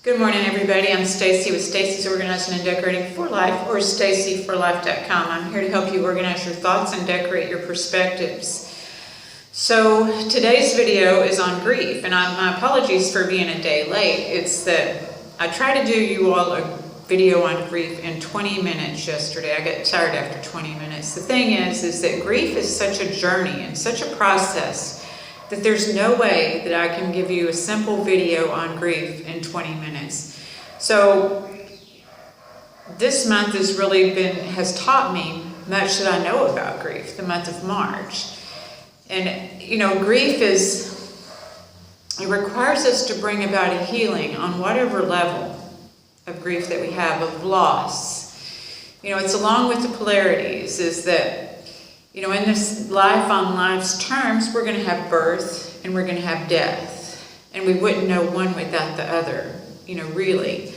Good morning, everybody. I'm Stacy with Stacy's Organizing and Decorating for Life, or stacyforlife.com. I'm here to help you organize your thoughts and decorate your perspectives. So today's video is on grief, and my apologies for being a day late. It's that I tried to do you all a video on grief in 20 minutes yesterday. I got tired after 20 minutes. The thing is that grief is such a journey and such a process that there's no way that I can give you a simple video on grief in 20 minutes. So this month has taught me much that I know about grief, the month of March. And you know, grief it requires us to bring about a healing on whatever level of grief that we have, of loss. You know, it's along with the polarities, is that you know, in this life on life's terms, we're going to have birth and we're going to have death. And we wouldn't know one without the other, you know, really.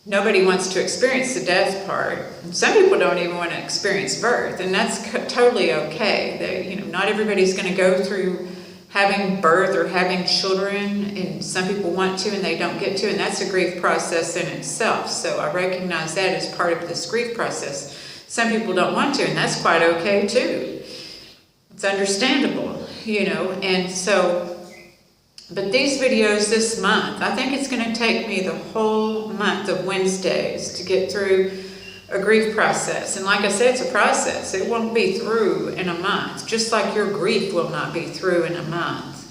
Nobody wants to experience the death part. Some people don't even want to experience birth, and that's totally okay. You know, not everybody's going to go through having birth or having children, and some people want to and they don't get to, and that's a grief process in itself. So I recognize that as part of this grief process. Some people don't want to, and that's quite okay too. It's understandable, you know. And so, but these videos this month, I think it's going to take me the whole month of Wednesdays to get through a grief process. And like I said, it's a process. It won't be through in a month, just like your grief will not be through in a month.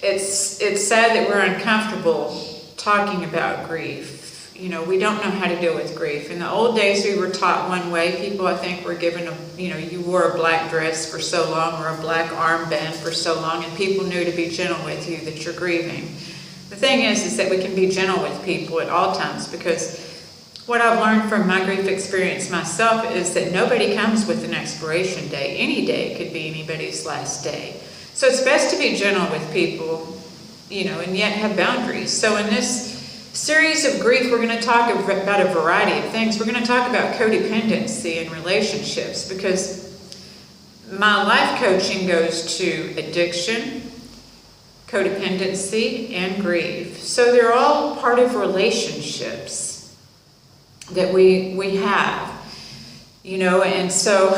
It's sad that we're uncomfortable talking about grief. You know, we don't know how to deal with grief. In the old days, we were taught one way. People, I think, were given you wore a black dress for so long or a black armband for so long, and people knew to be gentle with you, that you're grieving. The thing is that we can be gentle with people at all times, because what I've learned from my grief experience myself is that nobody comes with an expiration date. Any day could be anybody's last day. So it's best to be gentle with people, you know, and yet have boundaries. So in this series of grief, we're going to talk about a variety of things. We're going to talk about codependency in relationships, because my life coaching goes to addiction, codependency, and grief. So they're all part of relationships that we have, you know. And so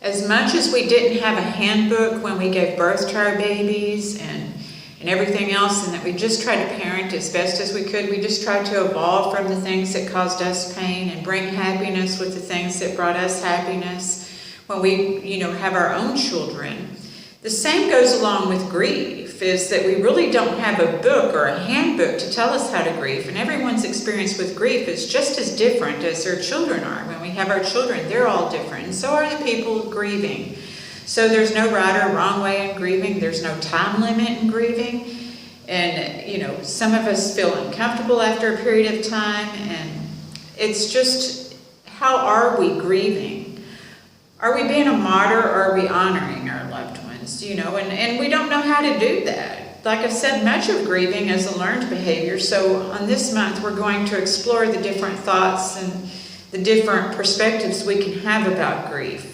as much as we didn't have a handbook when we gave birth to our babies and everything else, and that we just tried to parent as best as we could. We just tried to evolve from the things that caused us pain and bring happiness with the things that brought us happiness when we, you know, have our own children. The same goes along with grief, is that we really don't have a book or a handbook to tell us how to grieve. And everyone's experience with grief is just as different as their children are. When we have our children, they're all different, and so are the people grieving. So there's no right or wrong way in grieving. There's no time limit in grieving. And, you know, some of us feel uncomfortable after a period of time. And it's just, how are we grieving? Are we being a martyr, or are we honoring our loved ones? You know, and we don't know how to do that. Like I said, much of grieving is a learned behavior. So on this month, we're going to explore the different thoughts and the different perspectives we can have about grief.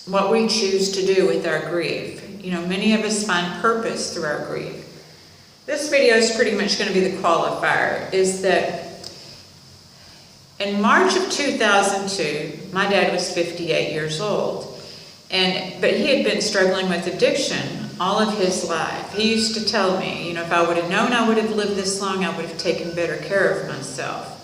What we choose to do with our grief. You know, many of us find purpose through our grief. This video is pretty much going to be the qualifier, is that in March of 2002, my dad was 58 years old, but he had been struggling with addiction all of his life. He used to tell me, you know, if I would have known I would have lived this long, I would have taken better care of myself.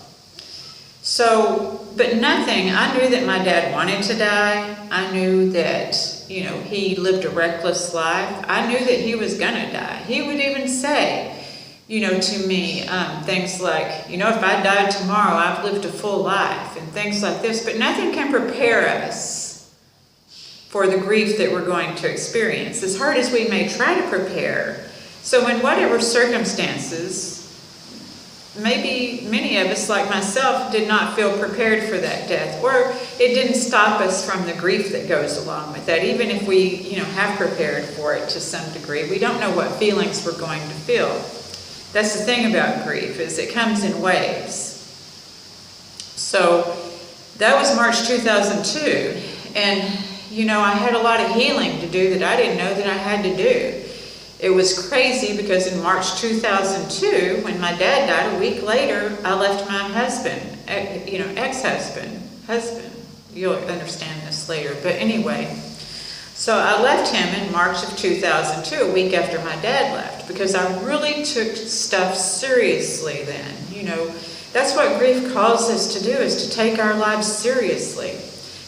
So, but nothing, I knew that my dad wanted to die. I knew that, you know, he lived a reckless life. I knew that he was gonna die. He would even say, you know, to me, things like, you know, if I died tomorrow, I've lived a full life, and things like this. But nothing can prepare us for the grief that we're going to experience, as hard as we may try to prepare. So in whatever circumstances, maybe many of us, like myself, did not feel prepared for that death, or it didn't stop us from the grief that goes along with that. Even if we, you know, have prepared for it to some degree, we don't know what feelings we're going to feel. That's the thing about grief, is it comes in waves. So that was March 2002, and you know, I had a lot of healing to do that I didn't know that I had to do. It was crazy because in March 2002, when my dad died, a week later, I left my husband, ex-husband, husband. You'll understand this later, but anyway. So I left him in March of 2002, a week after my dad left, because I really took stuff seriously then. That's what grief calls us to do, is to take our lives seriously.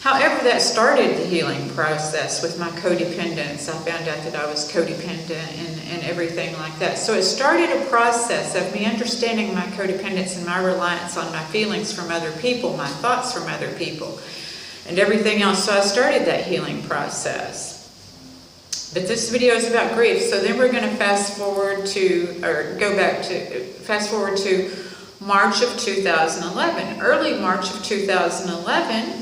However, that started the healing process with my codependence. I found out that I was codependent and everything like that. So it started a process of me understanding my codependence and my reliance on my feelings from other people, my thoughts from other people, and everything else. So I started that healing process. But this video is about grief. So then we're going to fast forward to March of 2011. Early March of 2011.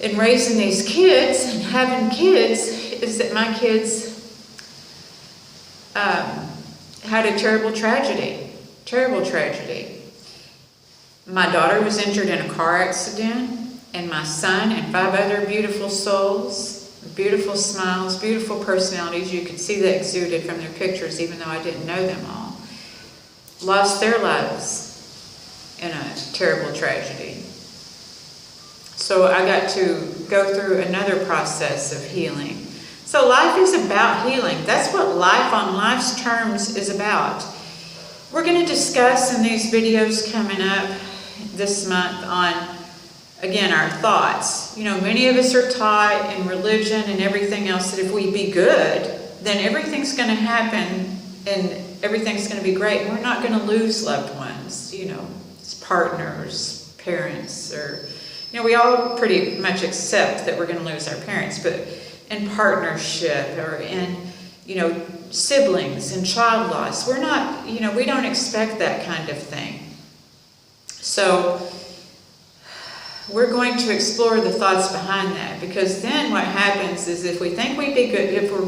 In raising these kids and having kids, is that my kids had a terrible tragedy. My daughter was injured in a car accident, and my son and 5 other beautiful souls, beautiful smiles, beautiful personalities, you could see that exuded from their pictures even though I didn't know them all, lost their lives in a terrible tragedy. So I got to go through another process of healing. So life is about healing. That's what life on life's terms is about. We're going to discuss in these videos coming up this month on, again, our thoughts. Many of us are taught in religion and everything else that if we be good, then everything's going to happen and everything's going to be great. We're not going to lose loved ones, partners, parents, or... we all pretty much accept that we're going to lose our parents, but in partnership or in, siblings and child loss, we're not, we don't expect that kind of thing. So we're going to explore the thoughts behind that, because then what happens is if we think we're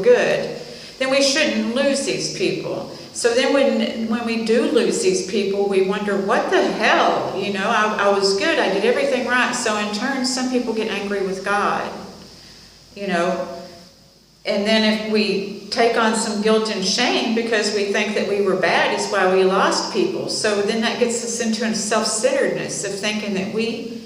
good, then we shouldn't lose these people. So then when we do lose these people, we wonder, what the hell? I was good, I did everything right. So in turn, some people get angry with God, And then if we take on some guilt and shame because we think that we were bad, is why we lost people. So then that gets us into a self-centeredness of thinking that we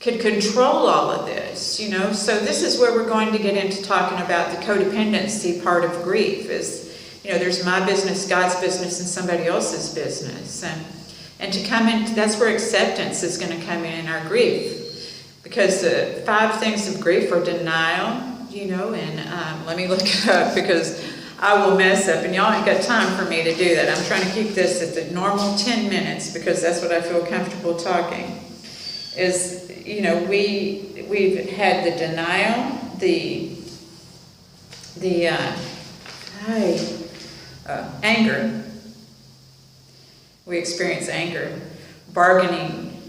could control all of this, So this is where we're going to get into talking about the codependency part of grief is, there's my business, God's business, and somebody else's business. And to come in, that's where acceptance is going to come in our grief. Because the 5 things of grief are denial, and let me look it up because I will mess up. And y'all ain't got time for me to do that. I'm trying to keep this at the normal 10 minutes because that's what I feel comfortable talking. Is, we've had the denial, anger. We experience anger, bargaining,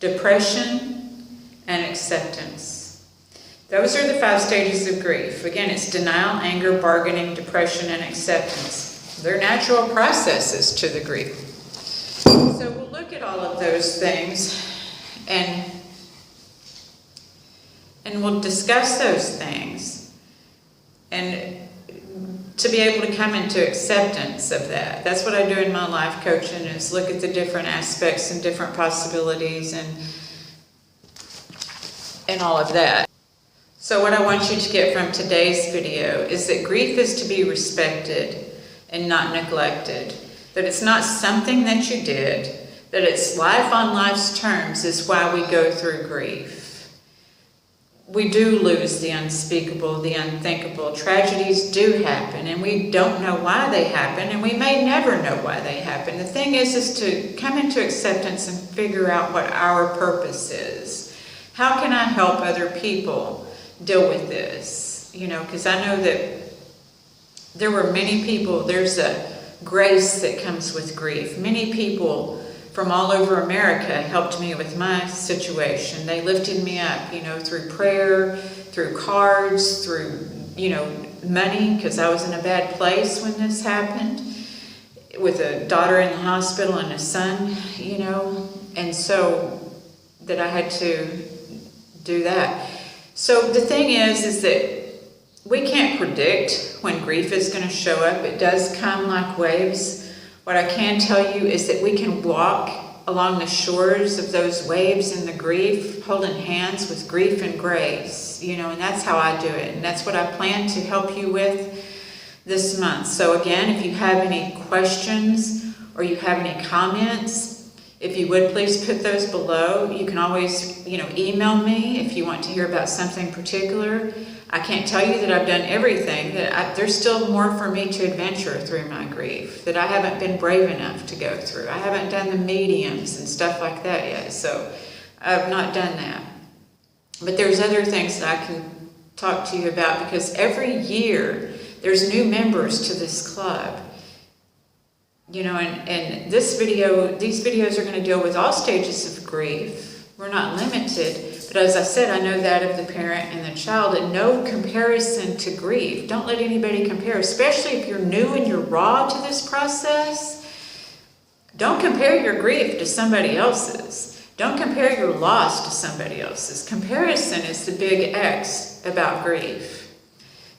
depression, and acceptance. Those are the 5 stages of grief. Again, it's denial, anger, bargaining, depression, and acceptance. They're natural processes to the grief. So we'll look at all of those things and we'll discuss those things. And to be able to come into acceptance of that. That's what I do in my life coaching, is look at the different aspects and different possibilities and all of that. So what I want you to get from today's video is that grief is to be respected and not neglected. That it's not something that you did, that it's life on life's terms is why we go through grief. We do lose the unspeakable, the unthinkable. Tragedies do happen, and we don't know why they happen, and we may never know why they happen. The thing is to come into acceptance and figure out what our purpose is. How can I help other people deal with this? Because I know that there were many people, there's a grace that comes with grief. Many people from all over America helped me with my situation. They lifted me up, through prayer, through cards, through, money, because I was in a bad place when this happened, with a daughter in the hospital and a son, and so that I had to do that. So the thing is that we can't predict when grief is going to show up. It does come like waves. What I can tell you is that we can walk along the shores of those waves in the grief, holding hands with grief and grace, and that's how I do it. And that's what I plan to help you with this month. So again, if you have any questions or you have any comments, if you would please put those below. You can always, email me if you want to hear about something particular. I can't tell you that I've done everything. There's still more for me to adventure through my grief that I haven't been brave enough to go through. I haven't done the mediums and stuff like that yet, so I've not done that. But there's other things that I can talk to you about, because every year there's new members to this club. And these videos are going to deal with all stages of grief. We're not limited. But as I said, I know that of the parent and the child, and no comparison to grief. Don't let anybody compare, especially if you're new and you're raw to this process. Don't compare your grief to somebody else's. Don't compare your loss to somebody else's. Comparison is the big X about grief.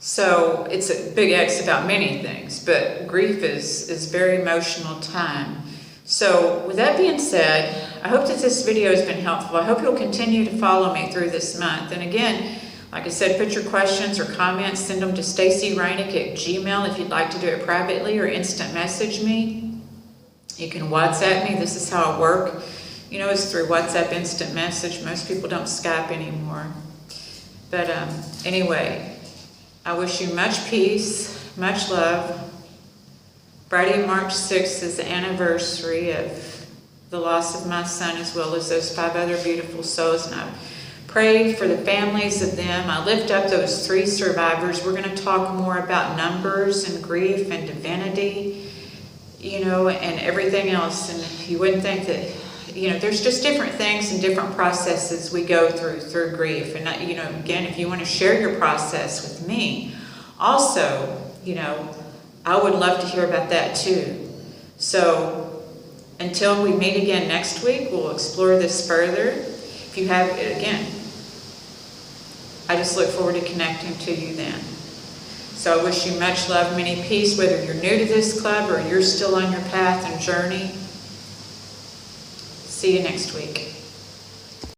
So it's a big X about many things, but grief is very emotional time. So with that being said, I hope that this video has been helpful. I hope you'll continue to follow me through this month. And again, like I said, put your questions or comments, send them to stacyreinick@gmail.com if you'd like to do it privately, or instant message me. You can WhatsApp me. This is how I work. It's through WhatsApp instant message. Most people don't Skype anymore. But anyway, I wish you much peace, much love. Friday, March 6th is the anniversary of the loss of my son, as well as those 5 other beautiful souls. And I pray for the families of them. I lift up those 3 survivors. We're going to talk more about numbers and grief and divinity, and everything else. And you wouldn't think that, there's just different things and different processes we go through grief. And, again, if you want to share your process with me, also, I would love to hear about that too. So until we meet again next week, we'll explore this further. If you have it again, I just look forward to connecting to you then. So I wish you much love, many peace, whether you're new to this club or you're still on your path and journey. See you next week.